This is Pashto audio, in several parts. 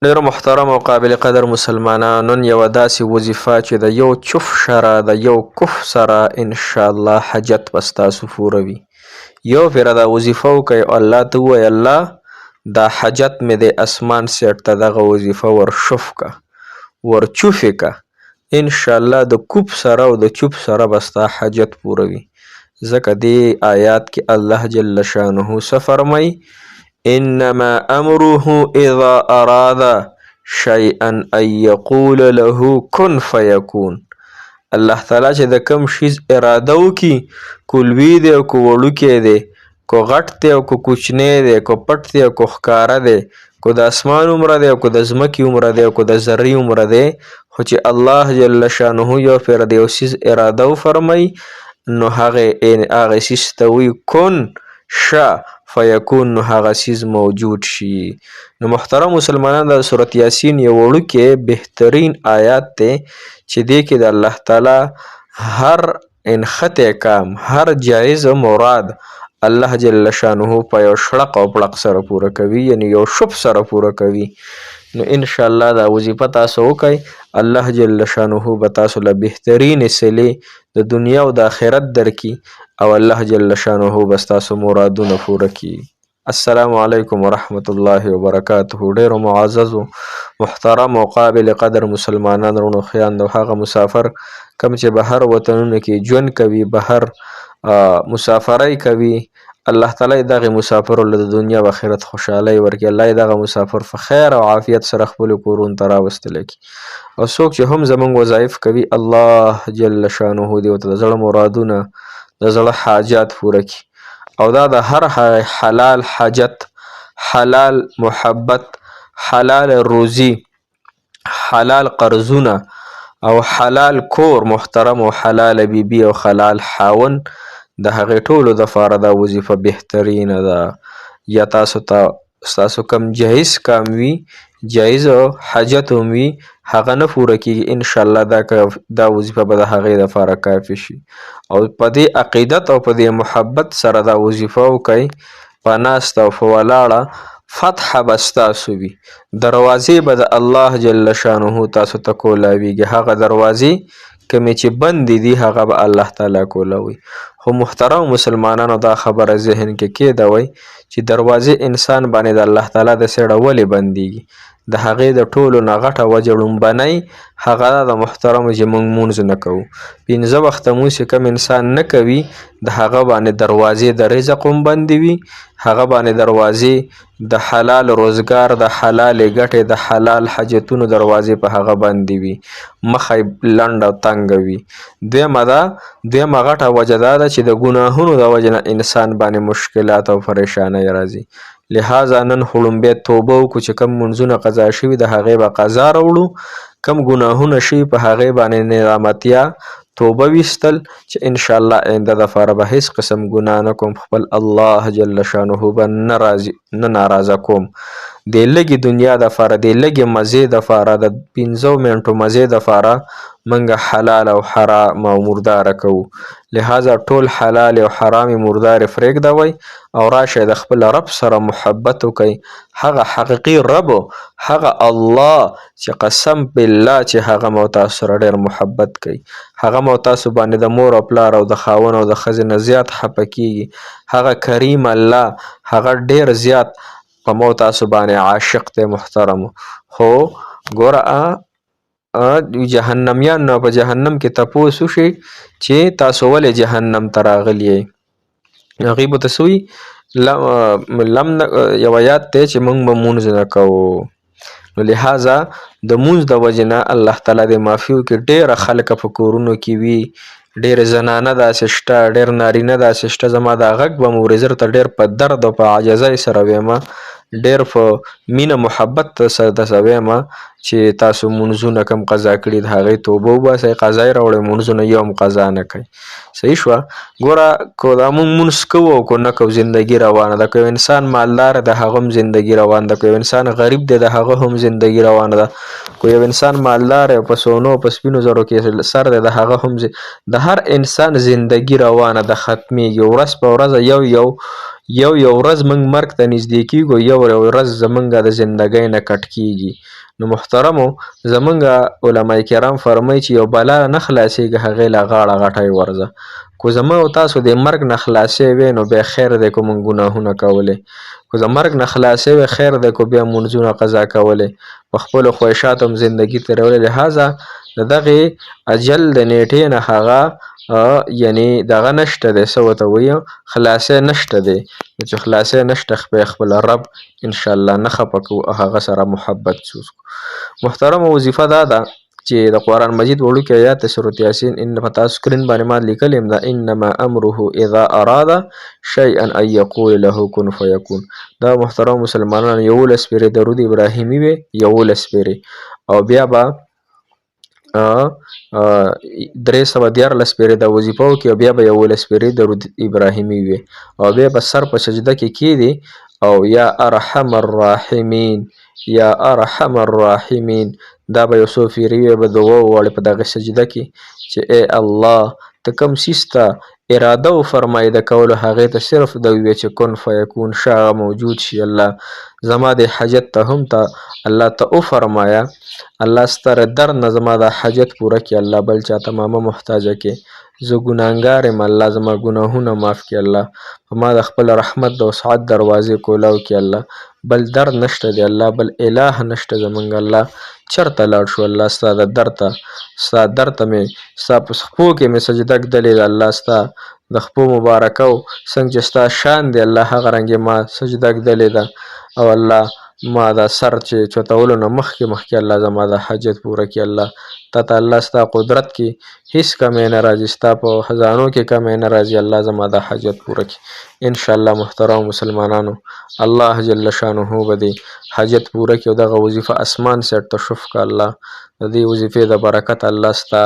ډېر محترم او قابل قدر مسلمانان، نن یوه داسې وظیفه چې د یو چف سره د یو کف سره انشاءالله حاجت به ستاسو پوره وي. یو پېره دا وظیفه وکئ او الله ته ووایئ الله دا حاجت مې د اسمان سیټ ته دغه وظیفه ورشف که، ورچوفې که، انشاءالله د کوپ سره او د چوپ سره به ستا حاجت پوره وي. ځکه دې آیات کې الله جل شانه څه فرمایي؟ انما امره اذا اراد شيئا ان يقول له كن فيكون. الله تعالی چې د کوم شیز اراده وکړي، کو لوی دی او کو وړوکی دی، کو غټ دی او کو کوچنی دی، کو پټ دی او کو ښکاره دی، کو د اسمان عمره دی او کو د ځمکې عمره دی او کو د ذرې عمره دی، خو چې الله جل شانه یو پېره د یو څیز اراده وفرمایي نو هغې څیز ته وایي کن شه فیکون، نو هغه څیز موجود شي. نو محترم مسلمانان، د سورت یاسین یو وړوکی بهترین آیات دی چې دې کې د الله تعالی هر انختی کام، هر جایز مراد الله جل شانه په یو شړق او پړق سره پوره کوي، یعنی یو شپ سره پوره کوي. نو انشاءالله دا وظیفه تاسو وکئ، الله جل شانه به تاسو له بهترینې صلې د دنیا او د آخرت درکړي او الله جل شانه به ستاسو مرادونه پوره کړي. السلام علیکم ورحمت الله وبرکاته. ډیرو معززو محترم او قابل قدر مسلمانان رونو خویندو، هغه مسافر کوم چې بهر وطنونو کې ژوند کوي، بهر مسافرۍ کوي، الله تعالی دغه مسافر له د دنیا او آخرت خوشحالۍ ورکړي. الله دغه مسافر په خیر او عافیت سره خپلو کورونو ته راوستلی کړي. او څوک چې هم زموږ وظایف کوي، الله جل شانه دې ورته د زړه مرادونه، د زړه حاجات پوره کړي. او دا د هر حلال حاجت، حلال محبت، حلال روزي، حلال قرضونه او حلال کور محترم او حلال بیبي او حلال خاون، د هغې ټولو دپاره دا وظیفه بهترینه ده. یا ستاسو کم جایز کام وي، جایز حاجت هم وي، هغه نه پوره کېږي، انشاءالله دا وظیفه به د هغې دپاره کافي شي. او په دې عقیدت او په دې محبت سره دا وظیفه وکئ، په ناسته او په ولاړه فتحه به ستاسو وي، دروازې به د الله جل شانه تاسو ته کولاویږي. هغه دروازې کومې چې بندې دي هغه به الله تعالی کولاوي. خو محترم مسلمانانو، دا خبره ذهن کې کېدوئ چې دروازې انسان باندې د الله تعالی د سیړه ولې بندېږي؟ د هغې د ټولو نه غټه وجه لومبنۍ هغه دا د محترمو چې موږ مونځ نه کوو. 5 وخته مونځ چې کوم انسان نه کوي، د هغه باندې دروازې د رزق هم بندې وي، هغه باندې دروازې د حلال روزګار، د حلالې ګټې، د حلال حاجتونو دروازې په هغه بندې وي، مخه یې لنډ او تنګه وي. دویمه غټه وجه دا ده چې د ګناهونو د وجې نه انسان باندې مشکلات او پریشانۍ راځي. لہذا نن خو لومبی توبه وکړو چې کوم منځونه قضا شوي د هغې به قضا راوړو، کوم ګناهونه شوي په هغې باندې ندامتیا توبه ویستل چې انشاءالله آینده دپاره به هیڅ قسم ګناه نه کوم، خپل الله جل شانه به نه ناراضه کوم. د لږې دنیا دپاره، د لږې مزې دپاره، د 15 منټو مزې دپاره منګه حلال او حرام او مرداره کوو. لہذا ټول حلال او حرامې مردارې پرېږدوئ او راشئ د خپل رب سره محبت وکئ. هغه حقیقي رب، هغه الله چې قسم بالله چې هغه مو تاسو سره ډېر محبت کوي، هغه مو تاسو باندې د مور او پلار او د خاوند او د ښځې نه زیات خفه کېږي. هغه کریم الله، هغه ډېر زیات په مو تاسو باندې عاشق دی محترمو. خو ګوره جهنمیان نو په جهنم کې تپوس وشي چې تاسو ولې جهنم ته راغلي یې؟ هغوی به ورته څه وایي؟ یو آیات دی چې موږ به مونځ نه کوو. نو لہذا د مونځ د وجې نه الله تعالی دې معافي وکړي. ډېره خلکه په کورونو کې وي، ډېرې زنانه داسې شته، ډېر نارینه داسې شته. زما دا غږ به مو ورځر ته ډېر په درد او په عاجزۍ سره ویمه، ډېر په مینه محبت سره درته ویمه چې تاسو مونځونه کم قضا کړي د هغې توبه وباسئ، قضا یې راوړئ، مونځونه یو هم قضا نه کوئ. صحیح شوه؟ ګوره که دا موږ مونځ کوو او که نه کوو، زندګي روانه ده. که یو انسان مالدار د هغه هم زندګي روان ده، که یو انسان غریب دی د هغه هم زندګي روانه ده، که یو انسان مالدار او په سونو په سپینو زرو کې سر دی د هغه هم د هر انسان زندګي روانه ده، ختمیږي. ورځ په ورځ یو ورځ موږ مرګ ته نږدې کیږو، یو ورځ زمونږ د زندګۍ نه کټ کیږي. نو محترمو زمونږ علما کرام فرمایي چې یو بلا نه خلاصېږي هغې له غاړه غټی ورځه. کو زما او تاسو د مرګ نه خلاصې وې نو بیا خیر دی که مونږ ګناهونه کولې، کو د مرګ نه خلاصې وې خیر دی که بیا مونځونه قضا کولې، په خپلو خواهشاتو هم زندګي تېرولې. لهذا د دغې اجل د نیټې نه هغه یعنې دغه نشته دی، څه ورته وایي خلاصی نشته دی. نو چې خلاصی نشته خپل رب انشاءالله نه خفه کوو او هغه سره محبت وکړو. محترمه وظیفه دا ده چې د قرآن مجید وړوکی آیات د سورة یاسین ان په تاسو سکرین باندې ما لیکلی یم دا انما امره اذا اراد شیئا ان یقول له کن فیکون. دا محترم مسلمانانو 11 پیرې درود ابراهیمي وې، 11 پیرې، او بیا به 314 پیرې د وظیفه وکړي او بیا به 11 پیرې درود ابراهیمي وي او بیا به سر په سجده کې کیږدي او یا ارحم الراحمین یا ارحم الراحمین دا به یو څو پیرې وي به دعا وغواړي په دغه سجده کې چې ای الله ته کوم څیز ته اراده وفرمایي د کولو هغې ته صرف د وویې چې کن فیکون شه هغه موجود شي. الله زما د حاجت ته هم ته الله ته وفرمایه، الله ستر درد نه زما دا حاجت پوره کړي الله، بل چاته ما مه محتاجه کې، زه ګناهګار یم الله زما ګناهونه معاف کړي الله، په ما د خپل رحمت د وسعت دروازې کولاو کړي الله، بل درد نشته دی الله، بل اله نشته زمونږ الله، چرته لاړ شو الله ستا د درد ته، ستا درد ته مې ستا په خپو کې مې سجده ږدلې ده الله، ستا د خپو مبارکو څنګه چې ستا شان دی الله هغه رنګې ما سجده ږدلې ده او الله ما دا سر چې چوتولو نه مخکې الله زما دا حاجت پوره کړي الله. تا ته الله ستا قدرت کې هیڅ کمی نه راځي، ستا په خزانو کې کمی نه راځي الله زما دا حاجت پوره کړي انشاءالله. محترم مسلمانانو الله جل شانه به دې حاجت پوره کړي او دغه وظیفه اسمان سیټ ته شف که الله، د دې وظیفې د برکت الله ستا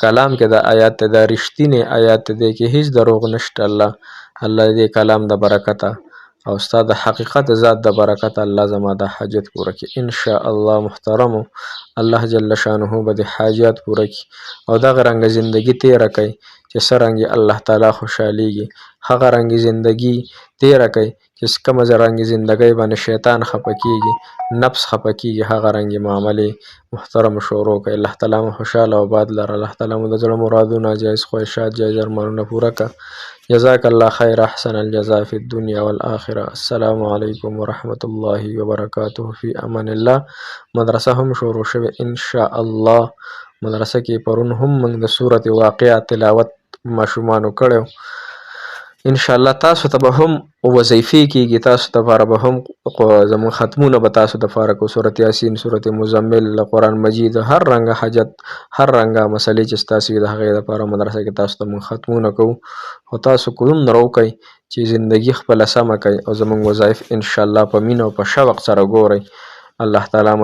کلام کې دا آیات دا رښتینی آیات دی کې هیڅ دروغ نشته الله، الله دې کلام د برکته او ستا د حقیقت ذات د برکت الله زما د حاجت پوره کړي انشاءالله. محترمو الله جل شانه به د حاجات پوره کړي او دغه رنګه زندگی تیره کوي چې څرنګه الله تعالی خوشحالیږي، هغه رنګه زندگی تیره کوي چې کومه رنګه زندگی باندې شیطان خفه کیږي، نفس خفه کیږي، هغه رنګه معاملې محترم شروع کوي. الله تعالی مو خوشحاله او آباد لره، الله تعالی مو د زړه مرادونه جایز خواهشات جایز ارمانونه پوره کړه. جزاک الله خیر احسن الجزاء فی الدنیا والآخرة. السلام علیکم ورحمة الله وبرکاته. فی امان الله. مدرسه هم شروع شوه انشاءالله، مدرسه کې پرون هم موږ د سورة واقعه تلاوت ماشومانو کړو انشاءالله. تاسو ته به هم وظیفې کېږي، تاسو لپاره به هم زموږ ختمونه به تاسو دپاره کو، سورة یاسین، سورة مزمل، قرآن مجید، هر رنګه حاجت هر رنګه مسلې چې ستاسو وي د هغې دپاره مدرسه کې تاسو ته موږ ختمونه کوو او تاسو دومره وکئ چې زندګي خپله سمه کوئ او زموږ وظایف انشاءالله په مینه او په شوق سره ګورئ. الله تعالی